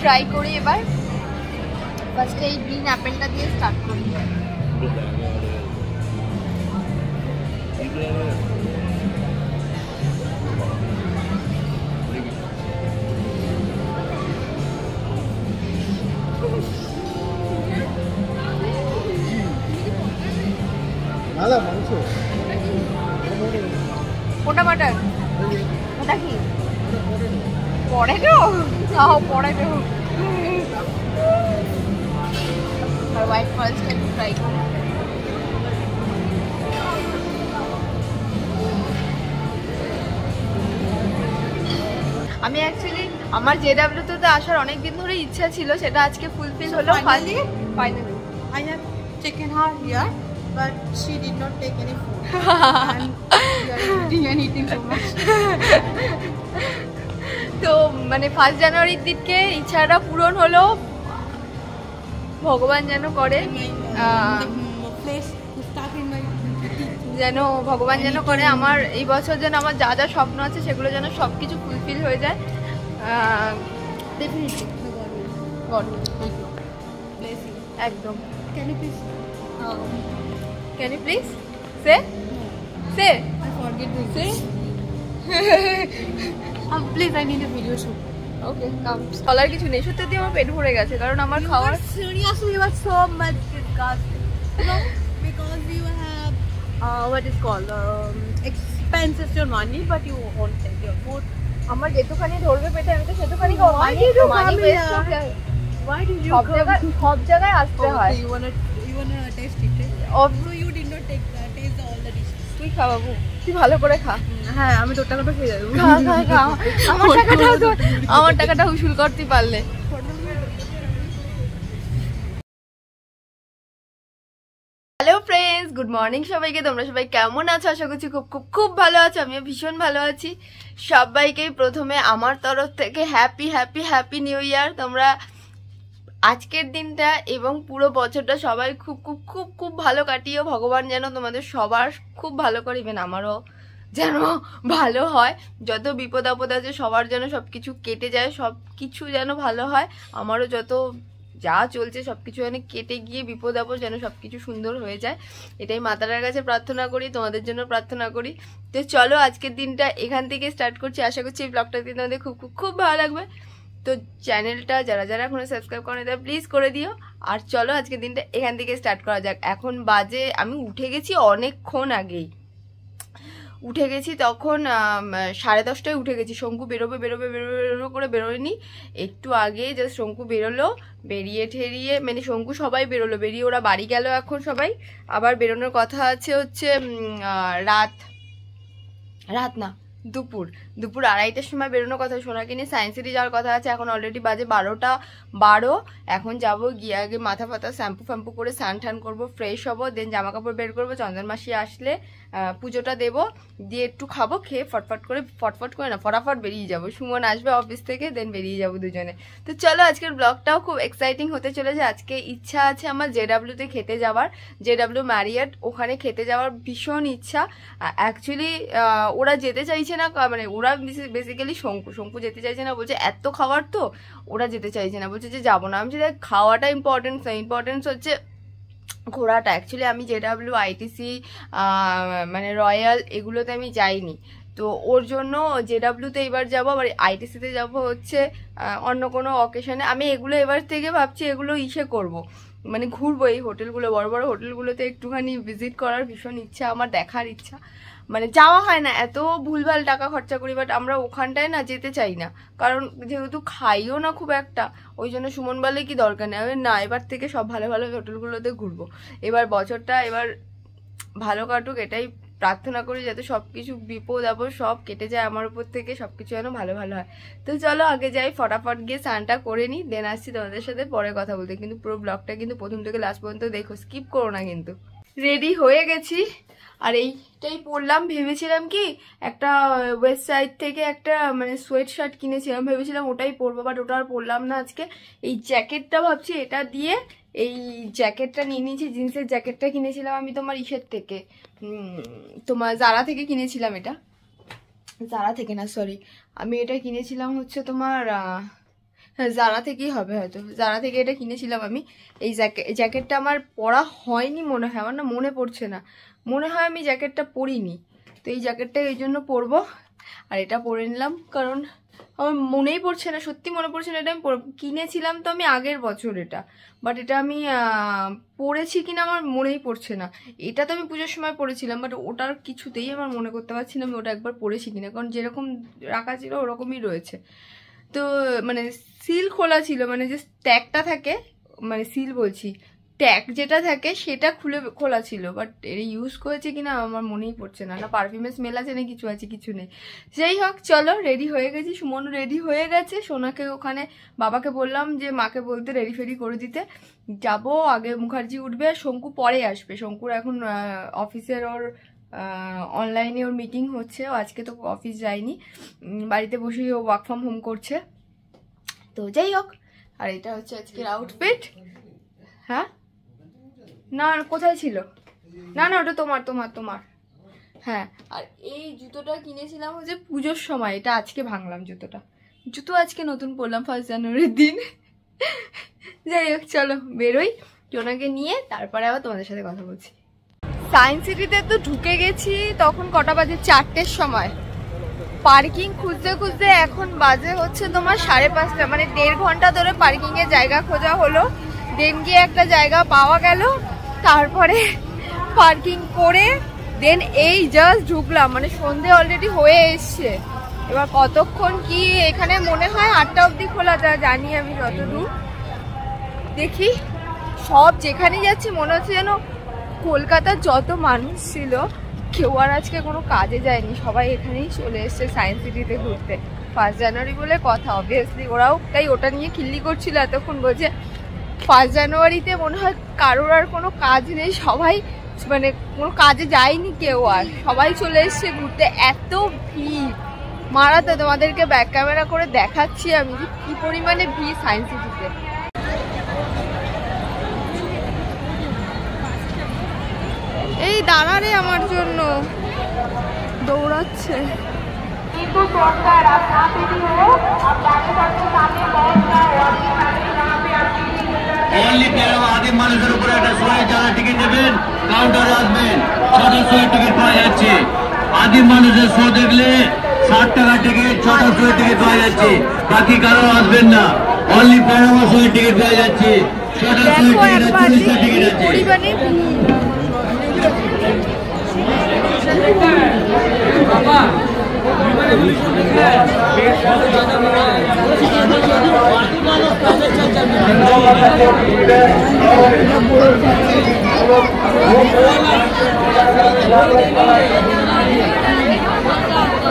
Try করি এবার। ফার্স্টে এই গ্রিন অ্যাপেলটা দিয়ে স্টার্ট করি। ওটা বাটার, ওটা কি পটেটো? পটেটো আর হোয়াইট ফরেস্ট একটু ট্রাই করি। আমি অ্যাকচুয়ালি আমার জেডব্লিউতে আসার অনেক দিন ধরে ইচ্ছা ছিল, সেটা আজকে ফুলফিল হলো। Finally I have taken her here, but she did not take any food. And we are eating and eating so much. তো মানে 1 জানুয়ারির দিকে ইচ্ছাটা পূরণ হলো, ভগবান যেন করে, যেন ভগবান যেন করে আমার এই বছর যেন আমার যা যা স্বপ্ন আছে সেগুলো যেন সব কিছু ফুলফিল হয়ে যায়। ডেফিনেটলি গড একদম। Can you please say I forget this. Say. Please, I need a video shoot. ওকে কাম। কলার কিছু নেই, সত্যি দিয়ে আমার পেট ভরে গেছে, কারণ আমার খাওয়ার Seriously, you are so much disgusting. No, because you have what is called expenses your money, but you won't take your food. আমার যেটুখানি ধরবে পেটে আমি তো সেটুখানি খাবো। Why did you money come West here? হয়ে যায়। Why did you সব জায়গায় আসতে হয়। You wanna taste it? So you did not taste all the dishes. তুই খা বাবু, তুই ভালো করে খা। হ্যাঁ, আমি তোর টাকাটা খেয়ে যাবো। খা আমার টাকাটা উসুল করতে পারলে। হ্যালো ফ্রেন্ডস, গুড মর্নিং সবাইকে। তোমরা সবাই কেমন আছো? আশা করছি খুব খুব খুব ভালো আছো। আমিও ভীষণ ভালো আছি। সবাইকেই প্রথমে আমার তরফ থেকে happy happy happy new year. তোমরা আজকের দিনটা এবং পুরো বছরটা সবাই খুব খুব খুব খুব ভালো কাটিও। ভগবান যেন তোমাদের সবার খুব ভালো করে, ইভেন আমারও যেন ভালো হয়। যত বিপদ আপদ আছে সবার যেন সব কিছু কেটে যায়, সব কিছু যেন ভালো হয়। আমারও যত যা চলছে সব কিছু যেন কেটে গিয়ে বিপদ আপদ যেন সব কিছু সুন্দর হয়ে যায়, এটাই মাতার কাছে প্রার্থনা করি, তোমাদের জন্য প্রার্থনা করি। তো চলো আজকের দিনটা এখান থেকে স্টার্ট করছি। আশা করছি এই ব্লগটা দিয়ে তোমাদের খুব খুব খুব ভালো লাগবে। তো চ্যানেলটা যারা যারা এখনো সাবস্ক্রাইব করে তারা প্লিজ করে দিও। আর চলো আজকের দিনটা এখান থেকে স্টার্ট করা যাক। এখন বাজে, আমি উঠে গেছি অনেকক্ষণ আগেই, উঠে গেছি তখন 10:30টায় উঠে গেছি। শঙ্কু বেরোবে করে বেরোয়নি, একটু আগে জাস্ট শঙ্কু বেরোলো, বেরিয়ে ঠেরিয়ে মানে শঙ্কু সবাই বেরোলো, বেরিয়ে ওরা বাড়ি গেল। এখন সবাই আবার বেরোনোর কথা আছে হচ্ছে রাত না দুপুর 2:30টার সময় বেরোনোর কথা। সোনাকে নিয়ে সায়েন্স সিটি যাওয়ার কথা আছে। এখন অলরেডি বাজে 12:12। এখন যাবো, গিয়ে আগে মাথা ফাথা শ্যাম্পু করে স্নান টান করবো, ফ্রেশ হবো, দেন জামা কাপড় বের করবো। চন্দন মাসি আসলে পুজোটা দেবো, দিয়ে একটু খাবো, খেয়ে ফটফট করে না ফটাফট বেরিয়ে যাবো। সুমন আসবে অফিস থেকে, দেন বেরিয়ে যাবো দুজনে। তো চলো আজকের ব্লগটাও খুব এক্সাইটিং হতে চলেছে। আজকে ইচ্ছা আছে আমার জেডব্লিউতে খেতে যাওয়ার, জেডব্লিউ ম্যারিয়ট, ওখানে খেতে যাওয়ার ভীষণ ইচ্ছা। অ্যাকচুয়ালি ওরা যেতে চাইছে না, মানে ওরা বেসিক্যালি শঙ্কু যেতে চাইছে না, বলছে এত খাবার তো ওরা যেতে চাইছে না, বলছে যে যাবো না। আমি দেখ খাওয়াটা ইম্পর্টেন্স হচ্ছে ঘোরাটা। অ্যাকচুয়ালি আমি জেডব্লিউ আইটিসি মানে রয়্যাল এগুলোতে আমি যাইনি, তো ওর জন্য জেডব্লিউতে এবার যাবো, আবার আইটিসিতে যাবো হচ্ছে অন্য কোনো অকেশনে। আমি এগুলো এবার থেকে ভাবছি এগুলো করবো, মানে ঘুরবো এই হোটেলগুলো, বড় বড় হোটেলগুলোতে একটুখানি ভিজিট করার ভীষণ ইচ্ছা আমার, দেখার ইচ্ছা। মানে যাওয়া হয় না, এত ভুলভাল টাকা খরচা করি, বাট আমরা ওখানটায় না যেতে চাই না, কারণ যেহেতু খাইও না খুব একটা, ওই জন্য সুমন বলে কি দরকার নেই। আমি না, এবার থেকে সব ভালো ভালো হোটেলগুলোতে ঘুরবো। এবার বছরটা এবার ভালো কাটুক, এটাই প্রার্থনা করি, যাতে সব কিছু বিপদ আপদ সব কেটে যায় আমার উপর থেকে, সব কিছু যেন ভালো ভালো হয়। তো চলো আগে যাই, ফটাফট গিয়ে স্নানটা করে নিই, দেন আসছি তোমাদের সাথে পরে কথা বলতে। কিন্তু পুরো ব্লগটা কিন্তু প্রথম থেকে লাস্ট পর্যন্ত দেখো, স্কিপ করো না কিন্তু। রেডি হয়ে গেছি, আর এইটাই পরলাম। ভেবেছিলাম কি একটা ওয়েস্ট সাইড থেকে একটা মানে সোয়েট শার্ট কিনেছিলাম, ভেবেছিলাম ওটাই পরবো, বাট ওটা আর পরলাম না আজকে। এই জ্যাকেটটা ভাবছি এটা দিয়ে, এই জ্যাকেটটা নিয়ে নিয়েছি, জিন্সের জ্যাকেটটা কিনেছিলাম আমি তোমার ইসের থেকে, তোমার জারা থেকে কিনেছিলাম। এটা জারা থেকে না, সরি, আমি এটা কিনেছিলাম হচ্ছে তোমার হ্যাঁ জারা থেকেই হবে হয়তো, জারা থেকে এটা কিনেছিলাম আমি। এই জ্যাকেটটা আমার পরা হয়নি মনে হয়, আমার না মনে পড়ছে না, মনে হয় আমি জ্যাকেটটা পরিনি। তো এই জ্যাকেটটা এই জন্য পরবো, আর এটা পরে নিলাম কারণ আমার মনেই পড়ছে না, সত্যি মনে পড়ছে না। এটা আমি কিনেছিলাম তো আমি আগের বছর এটা, বাট এটা আমি পরেছি কিনা আমার মনেই পড়ছে না। এটা তো আমি পুজোর সময় পরেছিলাম, বাট ওটার কিছুতেই আমার মনে করতে পারছি না আমি ওটা একবার পরেছি কিনা, কারণ যেরকম রাখা ছিল ওরকমই রয়েছে। তো মানে সিল খোলা ছিল, মানে যে ট্যাগটা থাকে, মানে সিল বলছি, ট্যাগ যেটা থাকে সেটা খোলা ছিল, বাট এটা ইউজ করেছে কিনা আমার মনেই পড়ছে না, না পারফিউমের স্মেল আছে না কিছু আছে, কিছু নেই। যাই হোক চলো রেডি হয়ে গেছি, সুমনও রেডি হয়ে গেছে। সোনাকে ওখানে বাবাকে বললাম যে মাকে বলতে রেডি ফেডি করে দিতে, যাব আগে মুখার্জি উঠবে, শঙ্কু পরে আসবে। শঙ্কুর এখন অফিসের ওর অনলাইনে ওর মিটিং হচ্ছে, ও আজকে তো অফিস যায়নি, বাড়িতে বসেই ও ওয়ার্ক ফ্রম হোম করছে। তো যাই হোক, আর এটা হচ্ছে আজকের আউটফিট। হ্যাঁ না কোথায় ছিল, না না ওটা তোমার তোমার তোমার হ্যাঁ। আর এই জুতোটা কিনেছিলাম হচ্ছে পুজোর সময়, এটা আজকে ভাঙলাম জুতো আজকে নতুন পরলাম 1 জানুয়ারির দিন। যাই হোক চলো বেরোই, জোনাকে নিয়ে তারপরে আবার তোমাদের সাথে কথা বলছি। সায়েন্স সিটিতে তো ঢুকে গেছি, তখন কটা বাজে, 4টের সময়। পার্কিং খুঁজতে খুঁজতে এখন বাজে হচ্ছে তোমার 5:30, মানে 1.5 ঘন্টা ধরে পার্কিং এর জায়গা খোঁজা হলো, দেন গিয়ে একটা জায়গা পাওয়া গেল, তারপরে পার্কিং করে দেন এই জাস্ট ঢুকলাম, মানে সন্ধে অলরেডি হয়ে এসছে। এবার কতক্ষণ কি এখানে, মনে হয় 8টা অবধি খোলা, যা জানি আমি যতদূর দেখি। সব যেখানে যাচ্ছি মনে হচ্ছে যেন কলকাতার যত মানুষ ছিল কেউ আর আজকে কোনো কাজে যায়নি, সবাই এখানেই চলে এসছে সায়েন্স সিটিতে ঘুরতে। 1 জানুয়ারি বলে কথা, অবভিয়াসলি ওরাও তাই ওটা নিয়ে খিল্লি করছিল এতক্ষণ, বলছে 1 জানুয়ারিতে মনে হয় কারোর আর কোনো কাজ নেই, সবাই মানে কোনো কাজে যায়নি কেউ, আর সবাই চলে এসছে ঘুরতে। এত ভিড় মারাতে, তোমাদেরকে ব্যাক ক্যামেরা করে দেখাচ্ছি আমি যে কি পরিমাণে ভিড় সায়েন্স সিটিতে। এই দাঁড়ারে আমার জন্য দৌড়াচ্ছে। আদিম মানুষের উপরে একটা শোয়ে যারা টিকিট নেবেন কাউন্টারে আসবেন, 6টা শোয়ের টিকিট পাওয়া যাচ্ছে। আদিম মানুষের শো দেখলে 60 টাকা টিকিট, 6টা শোয়ের টিকিট পাওয়া যাচ্ছে, বাকি কারো আসবেন না। অনলি প্যারামা শোয়ের টিকিট পাওয়া যাচ্ছে, 6টা শোয়ের টিকিট, 40টা টিকিট আছে।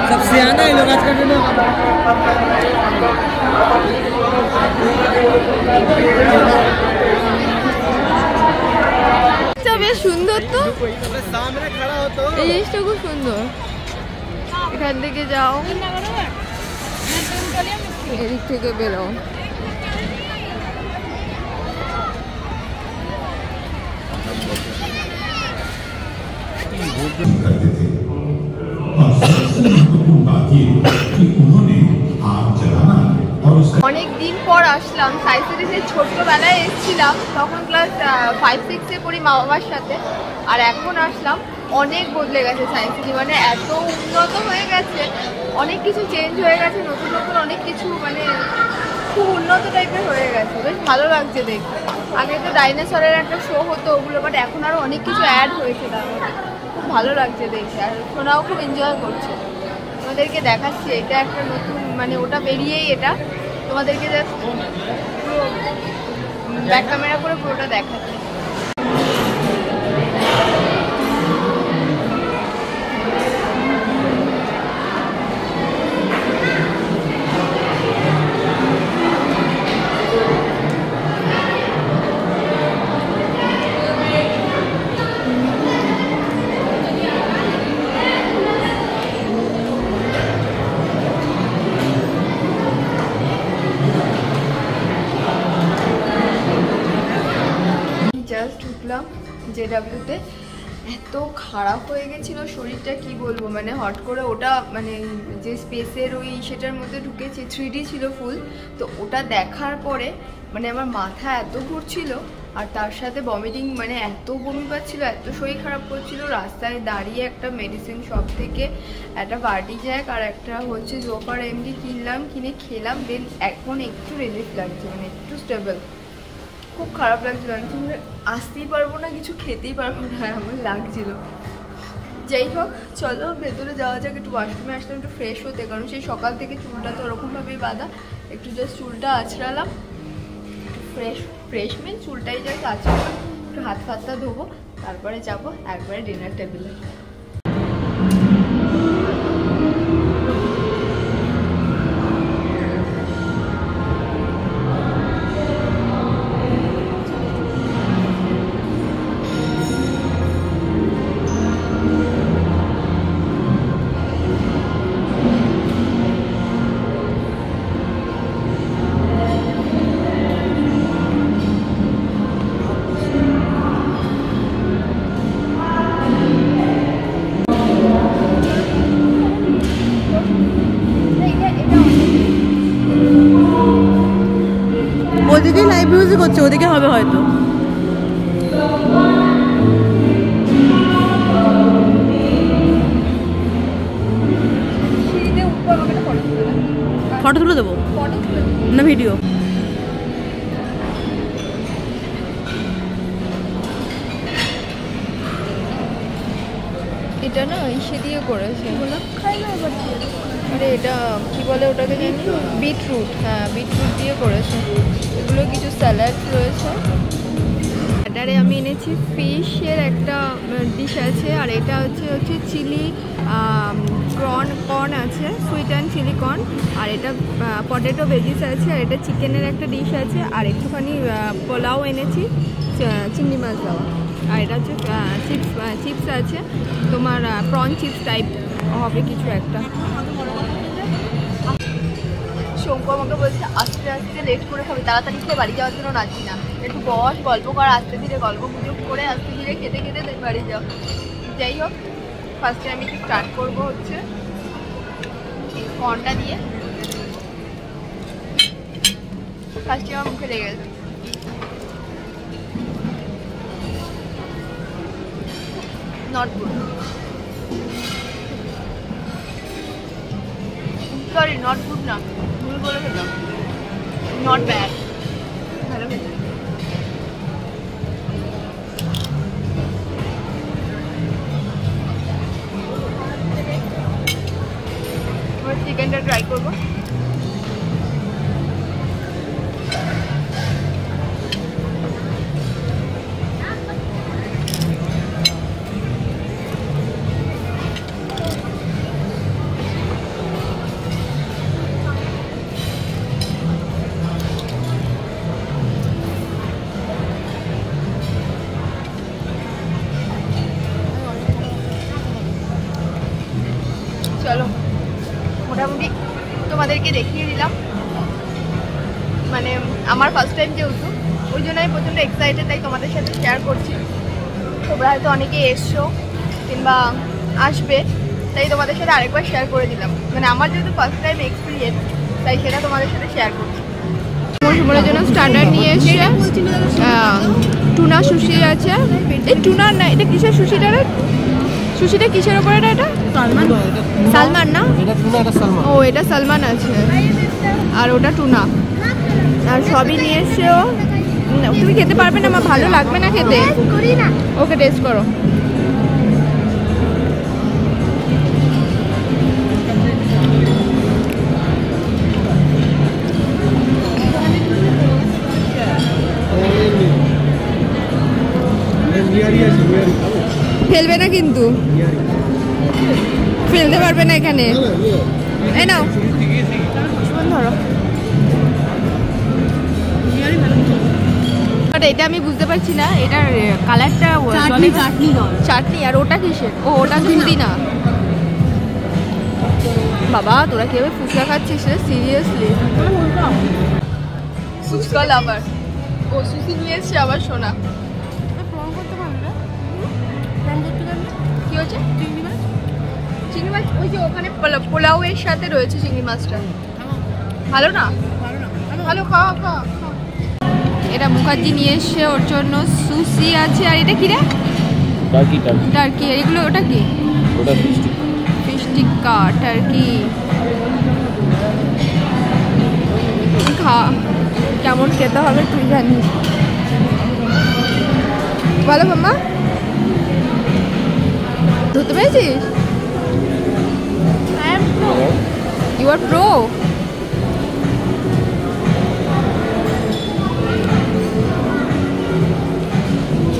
सबसे आना है लोग आज का दिन বেশ সুন্দর তো, सामने खड़ा हो तो এই জিনিসটা খুব সুন্দর। এখান থেকে যাও, এদিক থেকে বেরো। অনেক দিন পর আসলাম সায়েন্স সিটিতে, ছোট্টবেলায় এসেছিলাম তখন ক্লাস 5-6-এ পড়ি মা বাবার সাথে, আর এখন আসলাম। অনেক বদলে গেছে সায়েন্স সিটি, মানে এত উন্নত হয়ে গেছে, অনেক কিছু চেঞ্জ হয়ে গেছে, নতুন নতুন অনেক কিছু, মানে খুব উন্নত টাইপের হয়ে গেছে, বেশ ভালো লাগছে দেখতে। আগে তো ডাইনোসরের একটা শো হতো ওগুলো, বাট এখন আরও অনেক কিছু অ্যাড হয়েছে তার মধ্যে, খুব ভালো লাগছে দেখতে, আর সোনাও খুব এনজয় করছে। তোমাদেরকে দেখাচ্ছি, এটা একটা নতুন, মানে ওটা বেরিয়েই এটা তোমাদেরকে জাস্ট পুরো ব্যাক ক্যামেরা করে পুরোটা দেখাচ্ছি। জাস্ট ঢুকলাম জেডাব্লিউতে, এত খারাপ হয়ে গেছিলো শরীরটা, কি বলবো। মানে হট করে ওটা মানে যে স্পেসের ওই সেটার মধ্যে ঢুকেছি 3D ছিল ফুল, তো ওটা দেখার পরে মানে আমার মাথা এত ঘুরছিল আর তার সাথে ভমিটিং, মানে এত বমি পাচ্ছিল, এত শরীর খারাপ করছিল। রাস্তায় দাঁড়িয়ে একটা মেডিসিন শপ থেকে একটা বার্টিজ্যাক আর একটা হচ্ছে জোপার এমডি কিনলাম, কিনে খেলাম। দেন এখন একটু রিলিফ লাগছে, মানে একটু স্টেবল। খুব খারাপ লাগছিল, আমি আসতেই পারবো না, কিছু খেতেই পারবো না এমন লাগছিল। যাই হোক, চলো ভেতরে যাওয়া যাক। একটু ওয়াশরুমে আসলাম একটু ফ্রেশ হতে, কারণ সেই সকাল থেকে চুলটা তো ওরকমভাবেই বাঁধা। একটু জাস্ট চুলটা আঁচড়ালাম, একটু ফ্রেশ মেন চুলটাই জাস্ট আঁচড়ালাম, একটু হাত ফাতটা ধোবো, তারপরে যাবো একবারে ডিনার টেবিলে। ওদিকে লাইভ মিউজিক হচ্ছে, ওদিকে হবে হয়তো। ফটো তুলে দেবো না ভিডিও? এটা না ইসে দিয়ে করেছে, আরে এটা কি বলে ওটাকে জানি, বিটরুট। হ্যাঁ, বিটরুট দিয়ে করেছে। এগুলো কিছু স্যালাড রয়েছে। ব্যাটারে আমি এনেছি ফিশের একটা ডিশ আছে, আর এটা হচ্ছে চিলি কর্ন আছে, সুইট অ্যান্ড চিলি কর্ন, আর এটা পটেটো ভেজিস আছে, আর এটা চিকেনের একটা ডিশ আছে, আর একটুখানি পোলাও এনেছি চিংড়ি মাছ দেওয়া, আর এটা হচ্ছে চিপস আছে, তোমার প্রন চিপস টাইপ হবে কিছু একটা। শঙ্কু আমাকে বলছে আস্তে আস্তে লেট করে খাবে, তাড়াতাড়ি খেয়ে বাড়ি যাওয়ার জন্য নাচি না, একটু বস গল্প কর, আস্তে ধীরে গল্প গুজব করে আস্তে ধীরে খেতে খেতে বাড়ি যাও। যাই হোক, ফার্স্টে আমি স্টার্ট করবো হচ্ছে কর্নটা দিয়ে। ফার্স্টে আমার মুখে লেগে গেছে, not good, sorry not good না, ভুল বলে ফেললাম, নট ব্যাড, ভালো খেতে। এবার চিকেনটা ট্রাই করবো। চলো মোটামুটি তোমাদেরকে দেখিয়ে দিলাম, মানে আমার ফার্স্ট টাইম যেহেতু ওই জন্য আমি প্রচণ্ড এক্সাইটেড, তাই তোমাদের সাথে শেয়ার করছি। তোমরা হয়তো অনেকে এসছো কিংবা আসবে, তাই তোমাদের সাথে আরেকবার শেয়ার করে দিলাম, মানে আমার যেহেতু ফার্স্ট টাইম এক্সপিরিয়েন্স, তাই সেটা তোমাদের সাথে শেয়ার করছি। মৌসুমের জন্য স্টার্টার নিয়ে এসছে, টুনা সুশি আছে। এই টুনার না, এটা কিসের সুশিটা রে? সুশিটা কিসের ওপর? এটা সালমান না? ও, এটা সালমান আছে, আর ওটা টুনা, আর সবই নিয়ে এসছে ও। তুমি খেতে পারবে না, আমার ভালো লাগবে না খেতে। ওকে, টেস্ট করো। ফেলবে না কিন্তু, ফেলতে পারবে না এখানে। এই নাও, ধরো। এটা আমি বুঝতে পারছি না, এটার কালারটা চাটনি, আর ওটা কিসের? ও, ওটা সুদি না। বাবা, তোরা কিভাবে ফুচকা খাচ্ছিস রে? সিরিয়াসলি ফুচকা লাভার। ও সুশি নিয়ে এসছে আবার, শোনা। হচ্ছে? চিংড়ি মাছ ওই যে ওখানে পোলাও-এর সাথে রয়েছে চিংড়ি মাছটা। ভালো না? ভালো, খাওয়া খাওয়া। এটা মুখার্জি নিয়ে এসছে ওর জন্য সুশি আছে। আর এটা কি রে? টার্কি। এগুলো ওটা কি? ওটা ফিশ টিক্কা, টার্কি। খা, কেমন খেতে হবে তুই জানিস। বলো মাম্মা, ধরতে পেরেছিস? You are pro.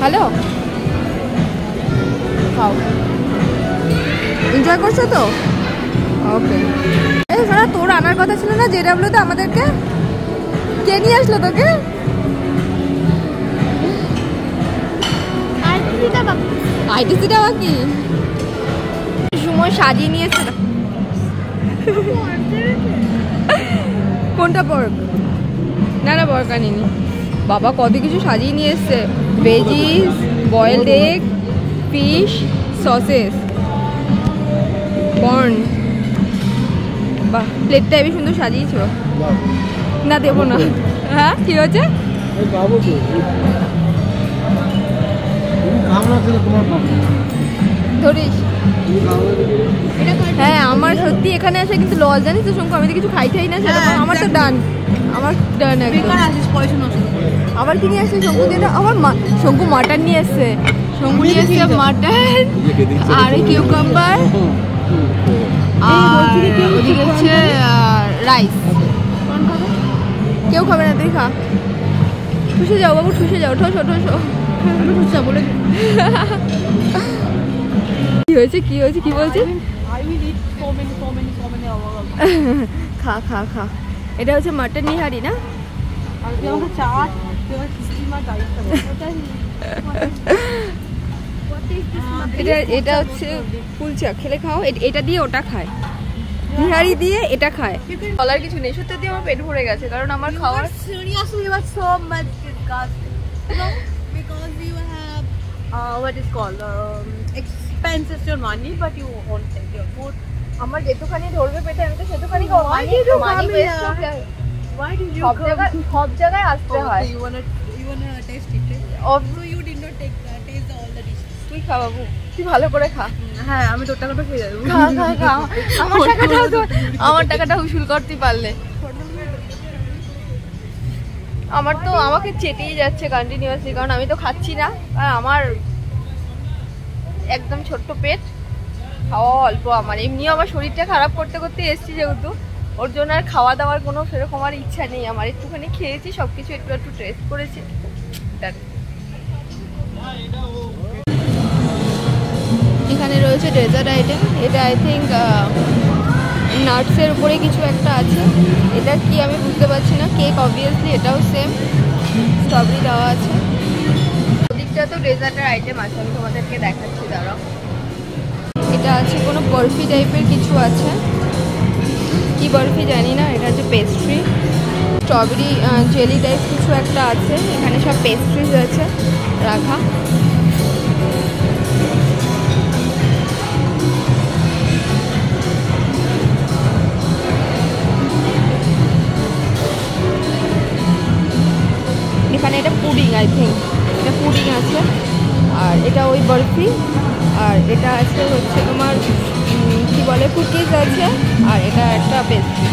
হ্যালো, খাও, এনজয় করছো তো? ওকে। এই শোনা, তোর আনার কথা ছিল না JW-তে আমাদেরকে? কে নিয়ে আসলো তোকে? আইটিসিটা বাকি সময় সাজিয়ে নিয়েছে। কোনটা পর্ক? না না, পর্ক আনিনি বাবা। কত কিছু সাজিয়ে নিয়ে এসছে। Veggies, boiled egg, fish, sausages, corn. বাহ, প্লেটটা হেবি সুন্দর সাজিয়েছ। না দেবো না। হ্যাঁ কি হচ্ছে? ধরিস। হ্যাঁ, আমার সত্যি এখানে আসে কিন্তু লস, জানিস তো শঙ্কু। আমি তো কিছু খাই না সেরকম। আমার তো ডান, আমার ডান একদম। আবার কি নিয়ে আসছে শঙ্কু? আমার শঙ্কু মাটন নিয়ে এসছে। শঙ্কু নিয়ে এসছে মাটন আর কিউকাম্বার আর ওদিকে হচ্ছে রাইস। কেউ খাবে না, তুই খা। ঠুসে যাও বাবু, ঠুসে যাও। ঠোসো ঠোসো বলে। কি হয়েছে কি হয়েছে কি বলছে? খা খা খা। এটা হচ্ছে মাটন নিহারি না? এটা হচ্ছে কুলচা। খেলে খাও। এটা দিয়ে ওটা খায়, নিহারি দিয়ে এটা খায়। বলার কিছু নেই, সত্যি দিয়ে আমার পেট ভরে গেছে। কারণ আমার খাওয়ার seriously was so much disgusting. You know, because you have what is called expenses your money, but you won't take your food. আমার যেটুখানি ধরবে পেটে আমি তো সেটুখানি খাবো। Why did you money come West here? হয়ে যায়। Why did you সব come? জায়গায় সব জায়গায় আসতে হয়। You wanna taste it? So you did not taste all the dishes. তুই খা বাবু, তুই ভালো করে খা। হ্যাঁ, আমি তোর টাকাটা খেয়ে যাবো। খা খা খা। আমার টাকাটা উসুল করতে পারলে। আমার তো আমাকে চেটেই যাচ্ছে কন্টিনিউয়াসলি, কারণ আমি তো খাচ্ছি না। আর আমার একদম ছোট্ট পেট, খাওয়া অল্প। আমার এমনিও আমার শরীরটা খারাপ করতে করতে এসছি যেহেতু, ওর জন্য আর খাওয়া দাওয়ার কোনো সেরকম আর ইচ্ছা নেই আমার। একটুখানি খেয়েছি, সব কিছু একটু একটু টেস্ট করেছি। এখানে রয়েছে ডেজার্ট আইটেম। এটা আই থিঙ্ক নাটসের উপরে কিছু একটা আছে। এটা কি আমি বুঝতে পারছি না। কেক অবভিয়াসলি, এটাও সেম, স্ট্রবেরি দেওয়া আছে। ওদিকটা তো ডেজার্টের আইটেম আছে, আমি তোমাদেরকে দেখাচ্ছি, দাঁড়াও। এটা আছে কোনো বরফি টাইপের কিছু আছে, কি বরফি জানি না। এটা হচ্ছে পেস্ট্রি, স্ট্রবেরি জেলি টাইপ কিছু একটা আছে। এখানে সব পেস্ট্রিজ আছে রাখা। এখানে এটা পুডিং, আই থিঙ্ক এটা পুডিং আছে। আর এটা ওই বরফি। আর এটা আছে হচ্ছে তোমার কি বলে, কুকিজ আছে। আর এটা একটা পেস্ট্রি।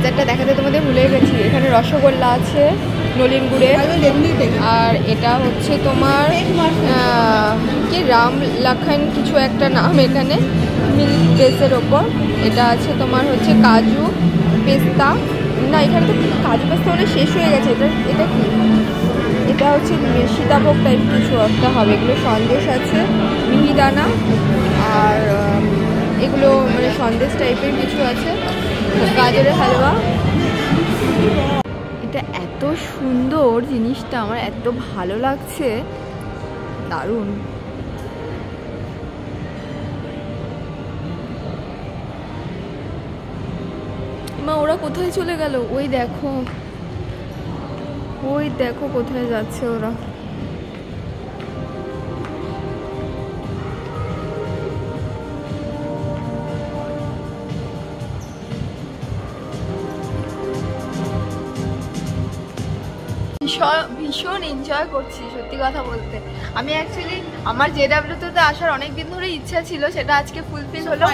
যেটা দেখাতে তোমাদের ভুলে গেছি, এখানে রসগোল্লা আছে নলিন গুড়ের। আর এটা হচ্ছে তোমার কি রাম লাখান কিছু একটা নাম এখানে, মিল্ক বেসের ওপর। এটা আছে তোমার হচ্ছে কাজু পেস্তা। না, এখানে তো কাজু পেস্তা হলে শেষ হয়ে গেছে। এটা কি? এটা হচ্ছে সীতাভোগ টাইপ কিছু একটা হবে। এগুলো সন্দেশ আছে, মিহিদানা, আর এগুলো মানে সন্দেশ টাইপের কিছু আছে, গাজরের হালুয়া। এটা এত সুন্দর জিনিসটা, আমার এত ভালো লাগছে, দারুণ। মা ওরা কোথায় চলে গেল? ওই দেখো, ওই দেখো কোথায় যাচ্ছে ওরা। ভীষণ এনজয় করছি সত্যি কথা বলতে। আমি অ্যাকচুয়ালি আমার জেডাব্লিউতে আসার অনেক দিন ধরে ইচ্ছা ছিল, সেটা আজকে ফুলফিল হলো।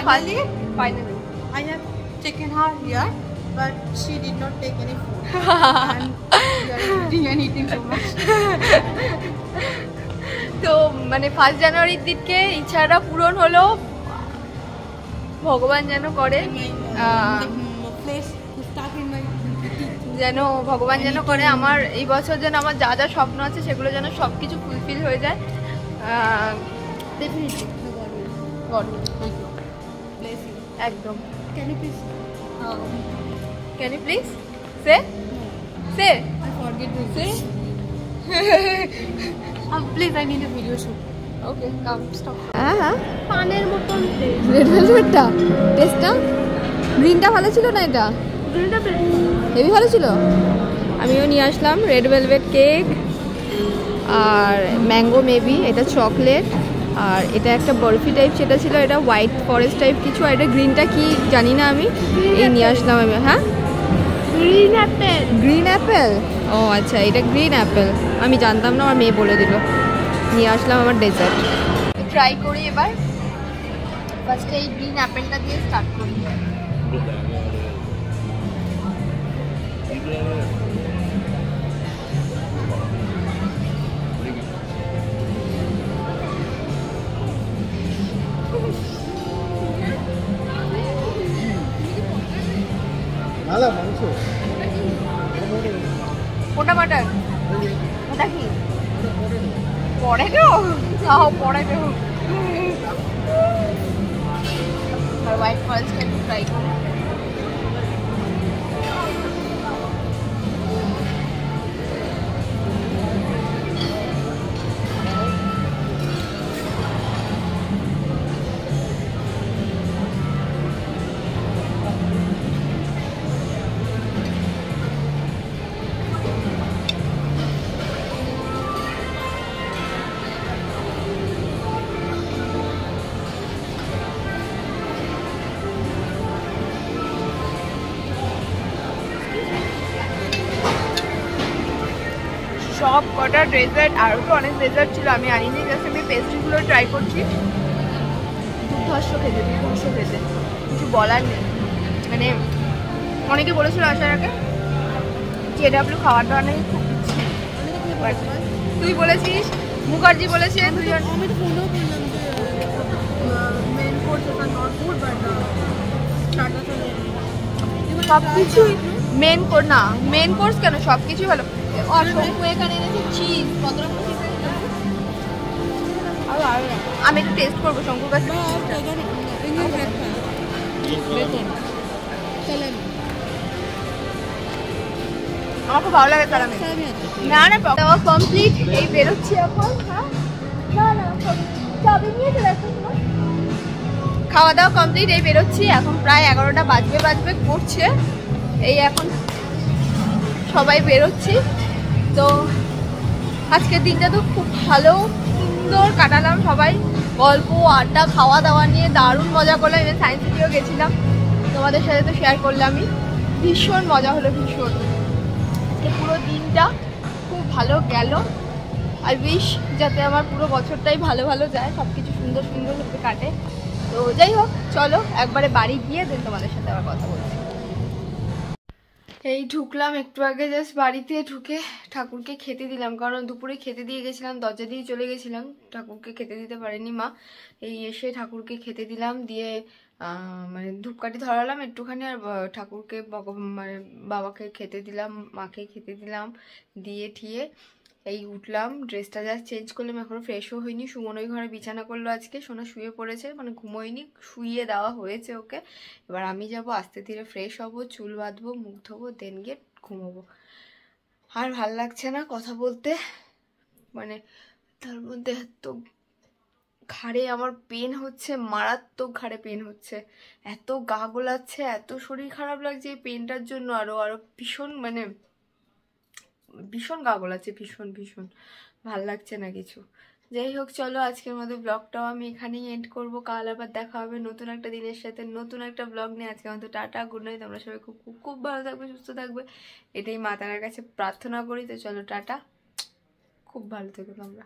Finally I have taken her here, but she did not take any food. And we are eating and eating so much. তো মানে 1 জানুয়ারির দিনকে ইচ্ছাটা পূরণ হলো, ভগবান যেন করে ভগবান যেন করে আমার এই বছর যেন আমার যা যা স্বপ্ন আছে সেগুলো যেন সবকিছু ফুলফিল হয়ে যায়। Definitely. God will help you. Bless you. একদম। Can you please? Can you please say? Say. I forget to Say. Please, I need a video shoot. Okay, come stop. হ্যাঁ পানের মতন রেড ভেলভেটটা টেস্টটা গ্রিনটা ভালো ছিল না, এটা গ্রিনটা হেভি ভালো ছিল। আমিও নিয়ে আসলাম রেড ভেলভেট কেক আর ম্যাঙ্গো মেবি, এটা চকলেট, আর এটা একটা বরফি টাইপ সেটা ছিল, এটা হোয়াইট ফরেস্ট টাইপ কিছু, আর এটা গ্রিনটা কি জানি না আমি, এই নিয়ে আসলাম আমি। হ্যাঁ গ্রিন অ্যাপেল। গ্রিন অ্যাপেল, ও আচ্ছা এটা গ্রিন অ্যাপেল, আমি জানতাম না, আমার মেয়ে বলে দিল। নিয়ে আসলাম আমার ডেজার্ট, ট্রাই করি এবার। ফার্স্টে এই গ্রিন অ্যাপেলটা দিয়ে স্টার্ট করি। ভালো মাংস ওটা বাটার, ওটা কি পটেটো? পটেটো আর হোয়াইট ফরেস্ট একটু ট্রাই করি। সব কটা ডেজার্ট, আরও তো অনেক ডেজার্ট ছিল আমি আনিনি, জাস্ট আমি পেস্ট্রিগুলো ট্রাই করছি। দুর্ধর্ষ খেতে, কিছু বলার নেই। মানে অনেকে বলেছিল আসার আগে জেডাব্লিউ খাওয়াটা অনেক খুব ইচ্ছে, তুই বলেছিস, মুখার্জি বলেছে, দুজন। আমি তো ফোনও করলাম যে মেন কোর্স এটা নট ফুড বাট স্টার্টার চলে সব কিছুই মেন কোর্স না, মেন কোর্স কেন, সব কিছুই ভালো। আর শঙ্কু এখানে এনেছে চিজ, কত রকম চিজ এনেছে। আমি একটু টেস্ট করবো শঙ্কুর কাছে। আমার খুব ভালো লাগে সালামি। না না দেওয়া কমপ্লিট, এই বেরোচ্ছি এখন। হ্যাঁ না না চাবি নিয়ে চলে আসো। খাওয়া দাওয়া কমপ্লিট, এই বেরোচ্ছি এখন, প্রায় 11টা বাজবে করছে। এই এখন সবাই বেরোচ্ছি। তো আজকের দিনটা তো খুব ভালো সুন্দর কাটালাম, সবাই গল্প আড্ডা খাওয়া দাওয়া নিয়ে দারুণ মজা করলাম। এবার সায়েন্স সিটিও গেছিলাম, তোমাদের সাথে তো শেয়ার করলামই। ভীষণ মজা হলো, ভীষণ। পুরো দিনটা খুব ভালো গেল। আই উইশ যাতে আমার পুরো বছরটাই ভালো ভালো যায়, সব কিছু সুন্দর সুন্দরভাবে কাটে। তো যাই হোক, চলো একবারে বাড়ি গিয়ে দেন তোমাদের সাথে আবার কথা বলছি। এই ঢুকলাম একটু আগে, জাস্ট বাড়িতে ঢুকে ঠাকুরকে খেতে দিলাম, কারণ দুপুরে খেতে দিয়ে গেছিলাম, দরজা দিয়ে চলে গেছিলাম, ঠাকুরকে খেতে দিতে পারেনি মা। এই এসে ঠাকুরকে খেতে দিলাম, দিয়ে মানে ধূপকাঠি ধরালাম একটুখানি, আর ঠাকুরকে মানে বাবাকে খেতে দিলাম, মাকে খেতে দিলাম, দিয়ে ঠিয়ে এই উঠলাম। ড্রেসটা জাস্ট চেঞ্জ করলাম, এখনও ফ্রেশও হয়নি। সুমন ওই ঘরে বিছানা করলো আজকে, সোনা শুয়ে পড়েছে, মানে ঘুমোয়নি, শুইয়ে দেওয়া হয়েছে ওকে। এবার আমি যাব আস্তে ধীরে ফ্রেশ হব, চুল বাঁধবো, মুখ ধোবো, দেন গিয়ে ঘুমোবো। আর ভাল লাগছে না কথা বলতে, মানে তার মধ্যে এত ঘাড়ে আমার পেন হচ্ছে, মারাত্মক ঘাড়ে পেন হচ্ছে, এত গা গোলাচ্ছে, এত শরীর খারাপ লাগছে এই পেনটার জন্য। আরও ভীষণ মানে ভীষণ গা গোলাচ্ছে, ভীষণ ভাল লাগছে না কিছু। যাই হোক, চলো আজকের মতো ব্লগটাও আমি এখানেই এন্ড করবো। কাল আবার দেখা হবে নতুন একটা দিনের সাথে, নতুন একটা ব্লগ নিয়ে। আজকে মতো টাটা, গুড নাইট। তোমরা সবাই খুব খুব খুব ভালো থাকবে, সুস্থ থাকবে, এটাই মা তারার কাছে প্রার্থনা করি। তো চলো টাটা, খুব ভালো থেকো তোমরা।